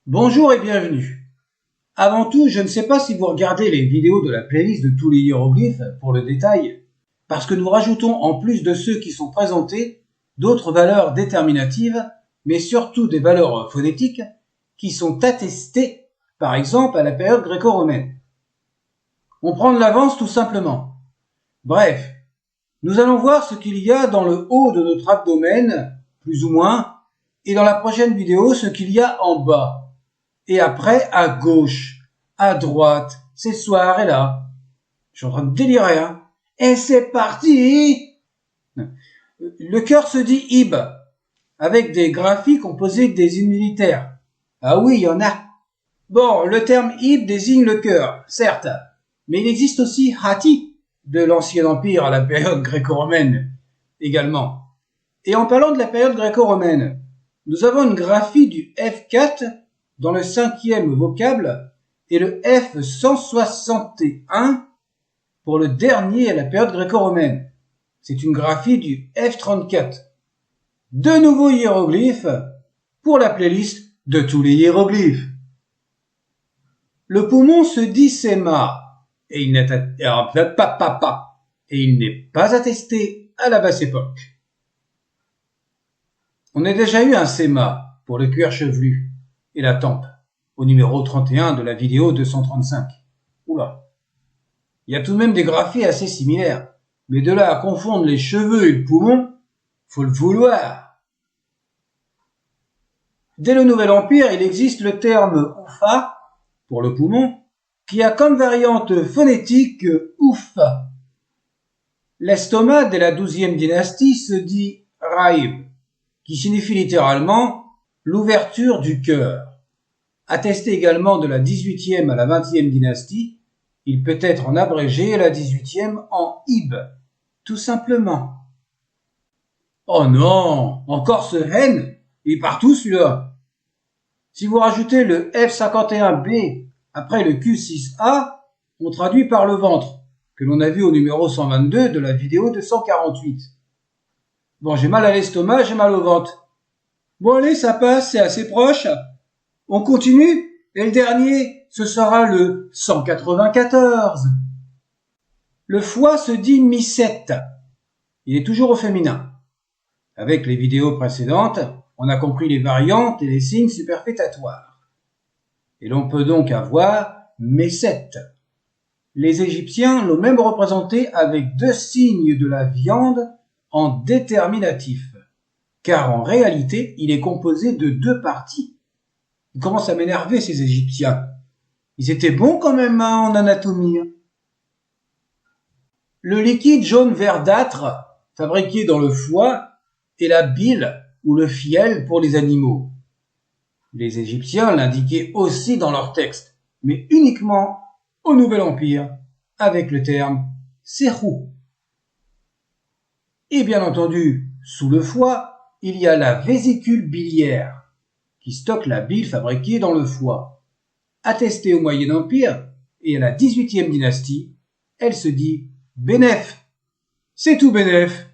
Bonjour et bienvenue. Avant tout, je ne sais pas si vous regardez les vidéos de la playlist de tous les hiéroglyphes pour le détail, parce que nous rajoutons en plus de ceux qui sont présentés, d'autres valeurs déterminatives, mais surtout des valeurs phonétiques qui sont attestées, par exemple à la période gréco-romaine. On prend de l'avance tout simplement. Bref, nous allons voir ce qu'il y a dans le haut de notre abdomen, plus ou moins, et dans la prochaine vidéo ce qu'il y a en bas. Et après, à gauche, à droite, c'est soir et là. Je suis en train de délirer, hein. Et c'est parti! Le cœur se dit Ib, avec des graphies composées de désignes militaires. Ah oui, il y en a. Bon, le terme Ib désigne le cœur, certes, mais il existe aussi Hatti, de l'Ancien Empire à la période gréco-romaine, également. Et en parlant de la période gréco-romaine, nous avons une graphie du F4 dans le 5e vocable et le F161 pour le dernier à la période gréco-romaine. C'est une graphie du F34. Deux nouveaux hiéroglyphes pour la playlist de tous les hiéroglyphes. Le poumon se dit Sema et il n'est pas attesté à la basse époque. On a déjà eu un Sema pour le cuir chevelu et la tempe, au numéro 31 de la vidéo 235. Oula. Il y a tout de même des graphies assez similaires, mais de là à confondre les cheveux et le poumon, faut le vouloir. Dès le Nouvel Empire, il existe le terme oufa, pour le poumon, qui a comme variante phonétique oufa. L'estomac dès la 12e dynastie se dit raïb, qui signifie littéralement l'ouverture du cœur. Attesté également de la 18e à la 20e dynastie, il peut être en abrégé la 18e en ib, tout simplement. Oh non, encore ce N, il est partout celui-là. Si vous rajoutez le F51B après le Q6A, on traduit par le ventre, que l'on a vu au numéro 122 de la vidéo 248. Bon, j'ai mal à l'estomac, j'ai mal au ventre. Bon allez, ça passe, c'est assez proche. On continue, et le dernier, ce sera le 194. Le foie se dit mycète. Il est toujours au féminin. Avec les vidéos précédentes, on a compris les variantes et les signes superfétatoires. Et l'on peut donc avoir mécète. Les Égyptiens l'ont même représenté avec deux signes de la viande en déterminatif. Car en réalité, il est composé de deux parties. Ils commencent à m'énerver, ces Égyptiens. Ils étaient bons quand même en anatomie. Le liquide jaune verdâtre, fabriqué dans le foie, est la bile ou le fiel pour les animaux. Les Égyptiens l'indiquaient aussi dans leurs textes, mais uniquement au Nouvel Empire, avec le terme serrou. Et bien entendu, sous le foie, il y a la vésicule biliaire, qui stocke la bile fabriquée dans le foie. Attestée au Moyen Empire et à la 18e dynastie, elle se dit Bénef. C'est tout Bénef.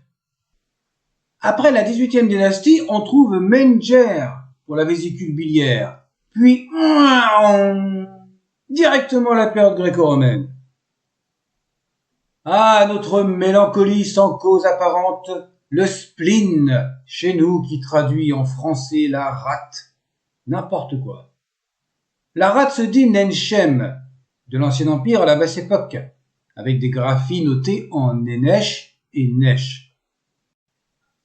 Après la 18e dynastie, on trouve Menger pour la vésicule biliaire, puis directement la période gréco-romaine. Ah, notre mélancolie sans cause apparente, le spleen, chez nous qui traduit en français la rate. N'importe quoi. La rate se dit Nenchem, de l'Ancien Empire à la Basse Époque, avec des graphies notées en Nenesh et Nesh.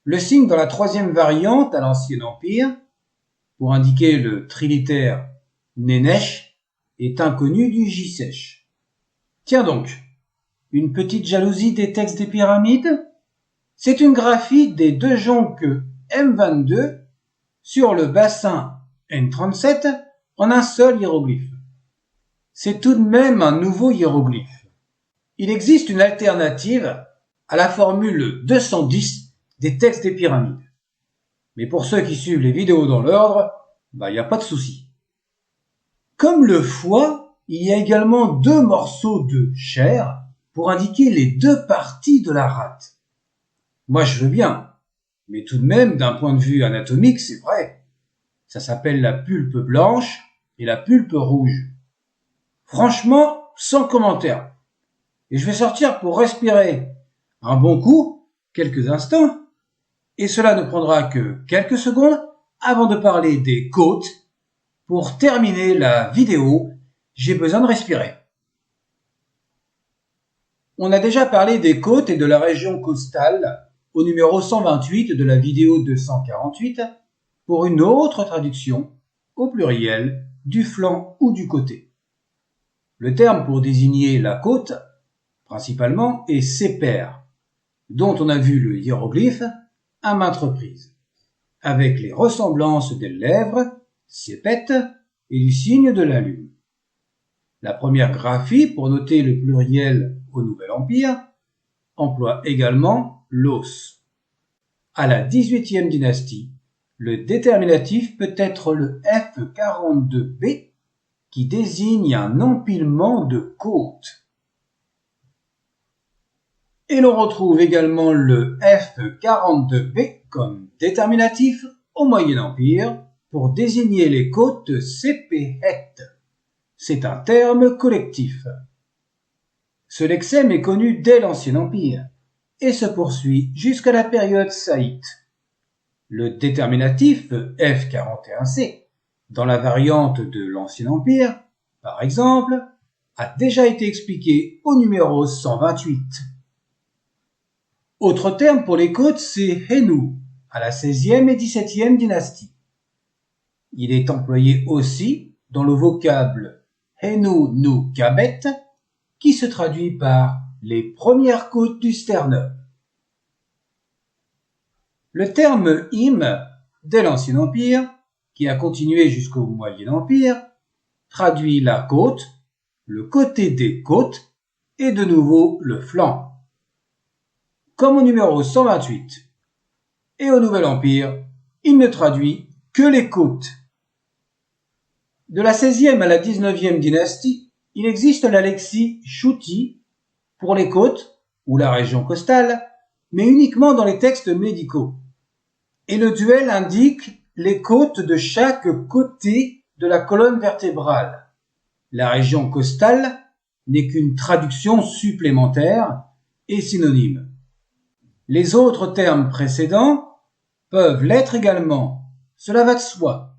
Le signe dans la troisième variante à l'Ancien Empire, pour indiquer le trilitère Nenesh, est inconnu du J-sèche. Tiens donc, une petite jalousie des textes des pyramides? C'est une graphie des deux jonques M22 sur le bassin N37 en un seul hiéroglyphe. C'est tout de même un nouveau hiéroglyphe. Il existe une alternative à la formule 210 des textes des pyramides. Mais pour ceux qui suivent les vidéos dans l'ordre, il n'y a pas de souci. Comme le foie, il y a également deux morceaux de chair pour indiquer les deux parties de la rate. Moi je veux bien, mais tout de même d'un point de vue anatomique c'est vrai. Ça s'appelle la pulpe blanche et la pulpe rouge. Franchement, sans commentaire. Et je vais sortir pour respirer un bon coup, quelques instants, et cela ne prendra que quelques secondes avant de parler des côtes. Pour terminer la vidéo, j'ai besoin de respirer. On a déjà parlé des côtes et de la région costale au numéro 128 de la vidéo 248 pour une autre traduction, au pluriel, du flanc ou du côté. Le terme pour désigner la côte, principalement, est sépère, dont on a vu le hiéroglyphe à maintes reprises, avec les ressemblances des lèvres, sépète, et du signe de la lune. La première graphie, pour noter le pluriel au Nouvel Empire, emploie également l'os. À la 18e dynastie, le déterminatif peut être le F42B, qui désigne un empilement de côtes. Et l'on retrouve également le F42B comme déterminatif au Moyen Empire pour désigner les côtes sépéhètes. C'est un terme collectif. Ce lexème est connu dès l'Ancien Empire et se poursuit jusqu'à la période saïte. Le déterminatif F41C, dans la variante de l'Ancien Empire, par exemple, a déjà été expliqué au numéro 128. Autre terme pour les côtes, c'est Hénou, à la 16e et 17e dynastie. Il est employé aussi dans le vocable Hénou nou Kabet, qui se traduit par les premières côtes du sternum. Le terme hym, dès l'Ancien Empire, qui a continué jusqu'au Moyen Empire, traduit la côte, le côté des côtes et de nouveau le flanc. Comme au numéro 128. Et au Nouvel Empire, il ne traduit que les côtes. De la 16e à la 19e dynastie, il existe la lexie Shuti pour les côtes ou la région costale, mais uniquement dans les textes médicaux. Et le duel indique les côtes de chaque côté de la colonne vertébrale. La région costale n'est qu'une traduction supplémentaire et synonyme. Les autres termes précédents peuvent l'être également, cela va de soi.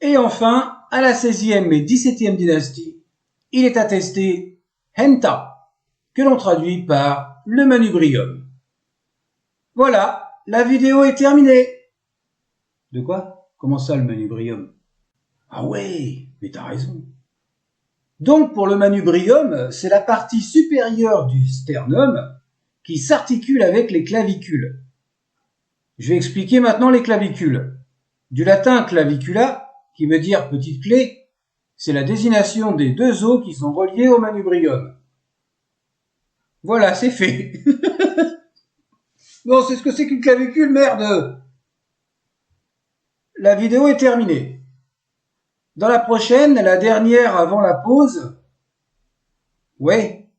Et enfin, à la 16e et 17e dynastie, il est attesté Henta, que l'on traduit par le manubrium. Voilà, la vidéo est terminée. De quoi? Comment ça le manubrium? Ah ouais, mais t'as raison. Donc pour le manubrium, c'est la partie supérieure du sternum qui s'articule avec les clavicules. Je vais expliquer maintenant les clavicules. Du latin clavicula, qui veut dire petite clé, c'est la désignation des deux os qui sont reliés au manubrium. Voilà, c'est fait. Non, c'est ce que c'est qu'une clavicule, merde. La vidéo est terminée. Dans la prochaine, la dernière avant la pause, ouais,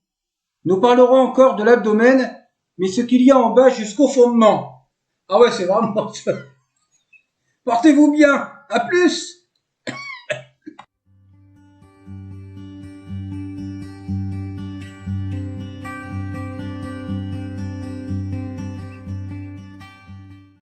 nous parlerons encore de l'abdomen, mais ce qu'il y a en bas jusqu'au fondement. Ah ouais, c'est vraiment... Portez-vous bien, à plus!